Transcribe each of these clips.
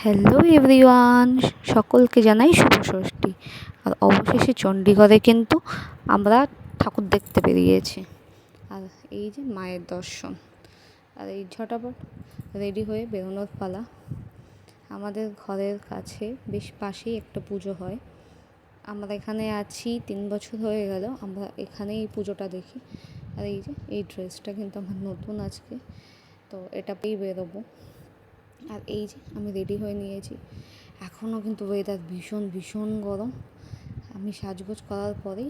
Hello everyone, সকলকে জানাই শুভ ষষ্ঠী। আর অবশেষে চণ্ডীগড়ে কিন্তু আমরা ঠাকুর দেখতে বেরিয়েছি। আর এই যে মায়ের দর্শন, আর এই ঝটাপট রেডি হয়ে বেরোনোর পালা। আমাদের ঘরের কাছে বেশ পাশেই একটা পুজো হয়। আমরা এখানে আছি 3 বছর হয়ে গেল, আমরা এখানেই এই পুজোটা দেখি। আর এই যে এই ড্রেসটা কিন্তু আমার নতুন আজকে, তো এটা পেয়েই বেরোবো। আর এই যে আমি রেডি হয়ে নিয়েছি। এখনও কিন্তু ওয়েদার ভীষণ ভীষণ গরম। আমি সাজগোজ করার পরেই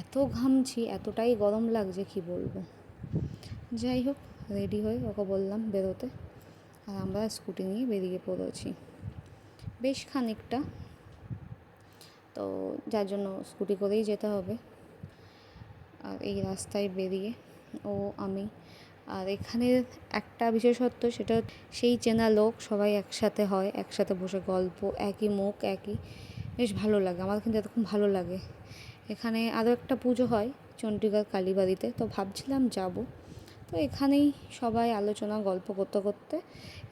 এত ঘামছি, এতটাই গরম লাগছে কি বলবো। যাই হোক, রেডি হয়ে ওকে বললাম বেরোতে, আর আমরা স্কুটি নিয়ে বেরিয়ে পড়েছি বেশ খানিকটা, তো যার জন্য স্কুটি করেই যেতে হবে। আর এই রাস্তায় বেরিয়ে আমি আর এখানের একটা বিশেষত্ব, সেটা সেই চেনা লোক সবাই একসাথে হয়, একসাথে বসে গল্প, একই মুখ, একই, বেশ ভালো লাগে। আমার কিন্তু এরকম ভালো লাগে। এখানে আরও একটা পুজো হয় চণ্ডীগড় কালীবাড়িতে, তো ভাবছিলাম যাব। তো এখানেই সবাই আলোচনা গল্প করতে করতে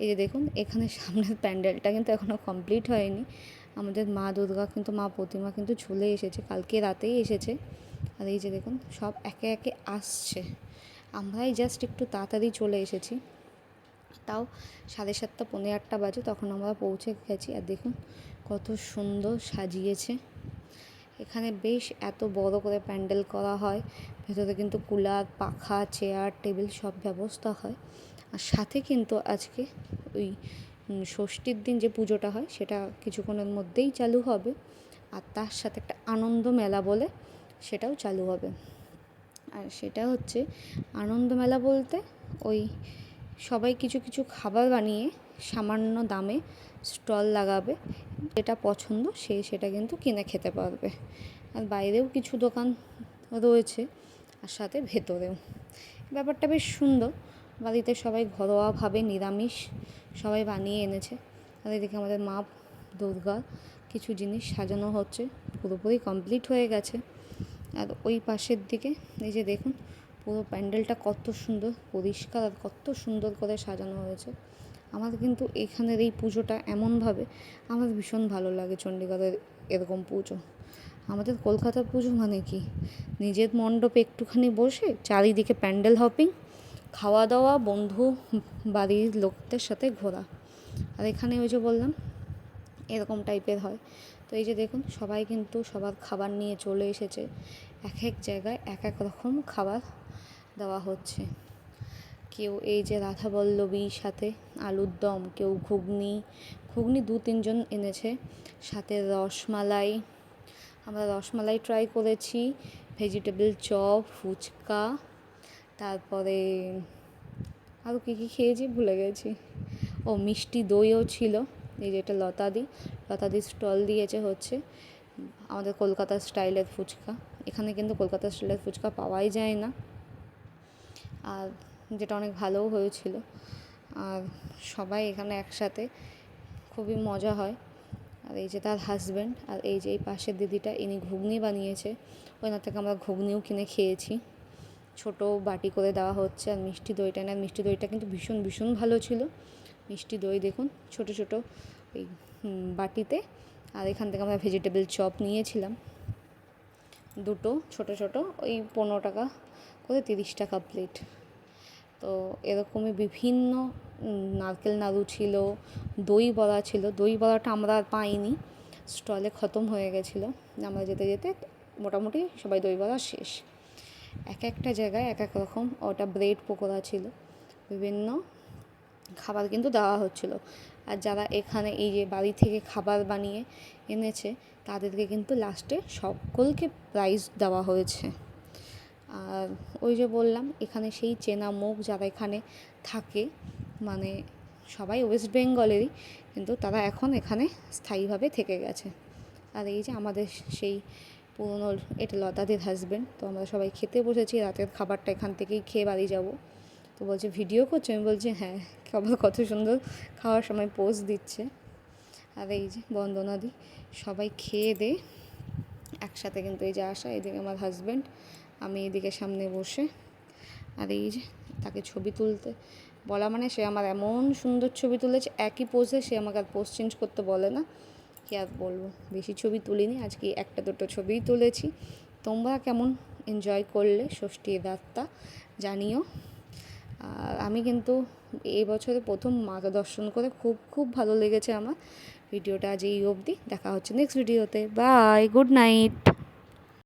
এই যে দেখুন, এখানে সামনের প্যান্ডেলটা কিন্তু এখনও কমপ্লিট হয়নি। আমাদের মা দুর্গা কিন্তু, মা প্রতিমা কিন্তু চলে এসেছে, কালকে রাতেই এসেছে। আর এই যে দেখুন, সব একে একে আসছে। আমরাই জাস্ট একটু তাড়াতাড়ি চলে এসেছি, তাও 7:30 পৌনে 8টা বাজে, তখন আমরা পৌঁছে গেছি। আর দেখুন কত সুন্দর সাজিয়েছে। এখানে বেশ এত বড় করে প্যান্ডেল করা হয়, ভেতরে কিন্তু কুলার, পাখা, চেয়ার, টেবিল সব ব্যবস্থা হয়। আর সাথে কিন্তু আজকে ওই ষষ্ঠীর দিন যে পুজোটা হয় সেটা কিছুক্ষণের মধ্যেই চালু হবে। আর তার সাথে একটা আনন্দ মেলা বলে সেটাও চালু হবে। আর সেটা হচ্ছে আনন্দ মেলা বলতে ওই সবাই কিছু কিছু খাবার বানিয়ে সামান্য দামে স্টল লাগাবে, যেটা পছন্দ সে সেটা কিন্তু কিনে খেতে পারবে। আর বাইরেও কিছু দোকান রয়েছে, আর সাথে ভেতরেও। ব্যাপারটা বেশ সুন্দর। বাড়িতে সবাই ঘরোয়াভাবে নিরামিষ সবাই বানিয়ে এনেছে। আর এদিকে আমাদের মা দুর্গার কিছু জিনিস সাজানো হচ্ছে, পুরোপুরি কমপ্লিট হয়ে গেছে। আর ওই পাশের দিকে এই যে দেখুন, পুরো প্যান্ডেলটা কত সুন্দর পরিষ্কার আর কত সুন্দর করে সাজানো হয়েছে। আমার কিন্তু এখানের এই পুজোটা এমনভাবে আমার ভীষণ ভালো লাগে। চণ্ডীগড়ের এরকম পুজো, আমাদের কলকাতার পুজো মানে কি, নিজের মণ্ডপে একটুখানি বসে চারিদিকে প্যান্ডেল হপিং, খাওয়া দাওয়া, বন্ধু বাড়ির লোকদের সাথে ঘোরা। আর এখানে ওই যে বললাম এরকম টাইপের হয়। তো এই যে দেখুন, সবাই কিন্তু সবার খাবার নিয়ে চলে এসেছে। এক এক জায়গায় এক এক রকম খাবার দেওয়া হচ্ছে। কেউ এই যে রাধাবল্লভী, সাথে আলুর দম, কেউ ঘুগনি 2-3 জন এনেছে, সাথে রসমালাই। আমরা রসমালাই ট্রাই করেছি, ভেজিটেবল চপ, ফুচকা, তারপরে আরও কী কী খেয়েছি ভুলে গেছি। মিষ্টি দইও ছিল। এই যেটা লতাদি স্টল দিয়েছে হচ্ছে আমাদের কলকাতার স্টাইলের ফুচকা। এখানে কিন্তু কলকাতার স্টাইলের ফুচকা পাওয়াই যায় না, আর যেটা অনেক ভালোও হয়েছিল। আর সবাই এখানে একসাথে খুবই মজা হয়। আর এই যে তার হাজব্যান্ড, আর এই যে এই পাশের দিদিটা, ইনি ঘুগনি বানিয়েছে। ওনার থেকে আমরা ঘুগনিও কিনে খেয়েছি। ছোটো বাটি করে দেওয়া হচ্ছে। আর মিষ্টি দইটা না, মিষ্টি দইটা কিন্তু ভীষণ ভীষণ ভালো ছিল। মিষ্টি দই দেখুন ছোটো ছোটো ওই বাটিতে। আর এখান থেকে আমরা ভেজিটেবল চপ নিয়েছিলাম দুটো ছোটো ছোটো, ওই 15 টাকা করে, 30 টাকা প্লেট। তো এরকমই বিভিন্ন নারকেল নাড়ু ছিল, দই বড়া ছিল। দই বড়াটা আমরা আর পাইনি, স্টলে খতম হয়ে গেছিলো। আমরা যেতে যেতে মোটামুটি সবাই দই বড়া শেষ। এক একটা জায়গায় এক এক রকম। ওটা ব্রেড পকোড়া ছিল, বিভিন্ন খাবার কিন্তু দেওয়া হচ্ছিলো। আর যারা এখানে এই যে বাড়ি থেকে খাবার বানিয়ে এনেছে তাদেরকে কিন্তু লাস্টে সকলকে প্রাইজ দেওয়া হয়েছে। আর ওই যে বললাম, এখানে সেই চেনা মুখ যারা এখানে থাকে, মানে সবাই ওয়েস্ট বেঙ্গলেরই, কিন্তু তারা এখন এখানে স্থায়ীভাবে থেকে গেছে। আর এই যে আমাদের সেই পুরনো, এটা লতাদির হাজব্যান্ড। তো আমরা সবাই খেতে বসেছি, রাতের খাবারটা এখান থেকেই খেয়ে বাড়ি যাবো। তো বলছে ভিডিও করছে, আমি বলছি হ্যাঁ, কেবল কত সুন্দর খাওয়ার সময় পোজ দিচ্ছে। আর এই যে বন্দনাদি সবাই খেয়ে দে একসাথে কিন্তু এই যে আসা, এদিকে আমার হাজব্যান্ড, আমি এদিকে সামনে বসে। আর এই যে তাকে ছবি তুলতে বলা মানে সে আমার এমন সুন্দর ছবি তুলেছে, একই পোজে, সে আমাকে আর পোজ চেঞ্জ করতে বলে না। কি আর বলবো, বেশি ছবি তুলিনি, আজকে একটা দুটো ছবিই তুলেছি। তোমরা কেমন এনজয় করলে ষষ্ঠীর রাতটা জানিও। আর আমি কিন্তু এবছরে প্রথম মাকে দর্শন করে খুব খুব ভালো লেগেছে আমার। ভিডিওটা আজ এই অবধি, দেখা হচ্ছে নেক্সট ভিডিওতে। Bye, good night.